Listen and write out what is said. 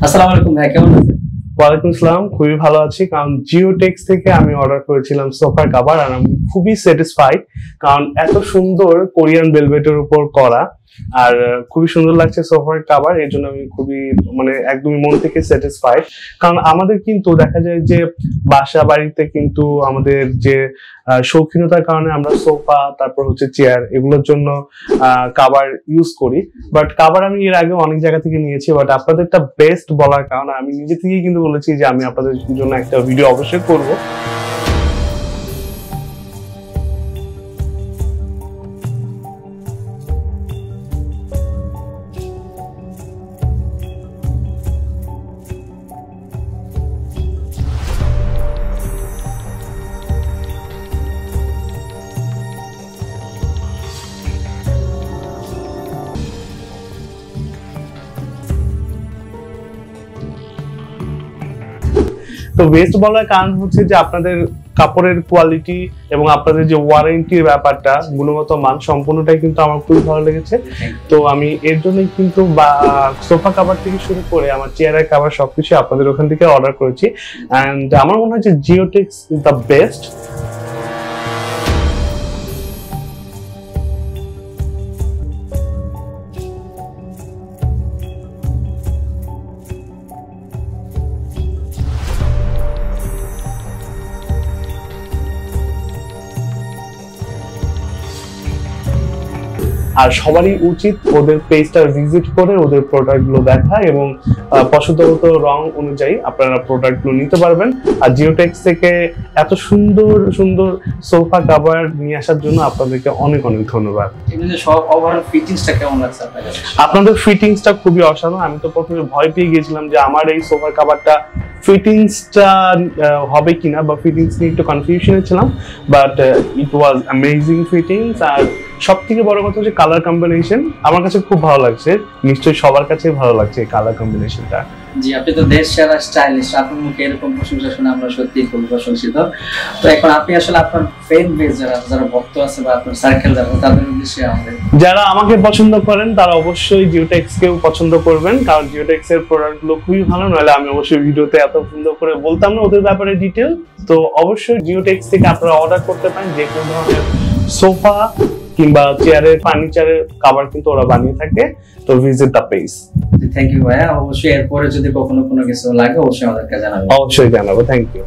আসসালামু আলাইকুম ভাই, কেমন আছেন? ওয়ালাইকুম আসসালাম, খুবই ভালো আছি। কারণ জিওটেক্স থেকে আমি অর্ডার করেছিলাম সোফার কভার, আর আমি খুবই স্যাটিসফাইড। কারণ এত সুন্দর কোরিয়ান ভেলভেটের উপর করা, আর খুবই সুন্দর লাগছে সোফার কভার। এর জন্য আমি খুবই একদমই মন থেকে স্যাটিসফাইড। কারণ আমাদের কিন্তু দেখা যায় যে বাসা বাড়িতে কিন্তু আমাদের যে শৌখিনতার কারণে আমরা সোফা, তারপর হচ্ছে চেয়ার, এগুলোর জন্য কভার ইউজ করি। বাট কভার আমি এর আগে অনেক জায়গা থেকে নিয়েছি, বাট আপনাদেরটা বেস্ট বলার কারণে আমি নিজে থেকেই কিন্তু বলেছি যে আমি আপনাদের জন্য একটা ভিডিও অবশ্যই করবো। তো বেস্ট বলার কারণ হচ্ছে যে আপনাদের কাপড়ের কোয়ালিটি এবং আপনাদের যে ওয়ারেন্টির ব্যাপারটা, গুণগত মান সম্পূর্ণটাই কিন্তু আমার খুবই ভালো লেগেছে। তো আমি এর জন্যই কিন্তু সোফা কভার থেকে শুরু করে আমার চেয়ারের কভার সবকিছু আপনাদের ওখান থেকে অর্ডার করেছি। এন্ড আমার মনে হয় যে জিওটেক্স ইজ দ্য বেস্ট। আর সবারই উচিত ওদের পেজটা ভিজিট করে ওদের প্রোডাক্ট গুলো দেখা এবং পছন্দমতো রং অনুযায়ী আপনারা প্রোডাক্ট গুলো নিতে পারবেন। আর জিওটেক্স থেকে এত সুন্দর সুন্দর সোফা কভার নিয়ে আসার জন্য আপনাদেরকে অনেক অনেক ধন্যবাদ। সব ওভারঅল ফিটিংসটা কেমন লাগছে আপনাদের? আপনাদের ফিটিংসটা খুবই অসাধারণ। আমি তো প্রথমে ভয় পেয়ে গেছিলাম যে আমার এই সোফা কভারটা ফিটিংসটা হবে কিনা, বা ফিটিংস নিয়ে একটু কনফিউশনে ছিলাম, but it was amazing fittings. আর সব থেকে বড় কথা হচ্ছে কালার কম্বিনেশন আমার কাছে খুব ভালো লাগছে। নিশ্চয়ই সবার কাছে ভালো লাগছে এই কালার কম্বিনেশনটা। জি, আপনি তো দেশ সেরা স্টাইলিশ, আপনার মুখে এরকম প্রশংসা শুনে আমরা সত্যিই খুব প্রশংসিত। তো এখন আপনি আসলে আপনার ফ্যান বেস যারা ভক্ত আছে বা আপনার সার্কেল যারা, তাদের উদ্দেশ্যে আমাদের যারা আমাকে পছন্দ করেন তারা অবশ্যই জিওটেক্স কেও পছন্দ করবেন, কারণ জিওটেক্স এর প্রোডাক্ট গুলো খুবই ভালো। নইলে আমি অবশ্যই ভিডিওতে এত সুন্দর করে বলতাম না ওদের ব্যাপারে ডিটেল। তো অবশ্যই জিওটেক্স থেকে আপনারা অর্ডার করতে পারেন যে কোনো ধরনের সোফা কিংবা চেয়ারের ফার্নিচারের কভার কিন্তু ওরা বানিয়ে থাকে। তো visit the page. Thank you ভাইয়া। অবশ্যই এরপরে যদি কখনো কোনো কিছু লাগে অবশ্যই আমাদেরকে জানাবেন। অবশ্যই জানাবো। Thank you.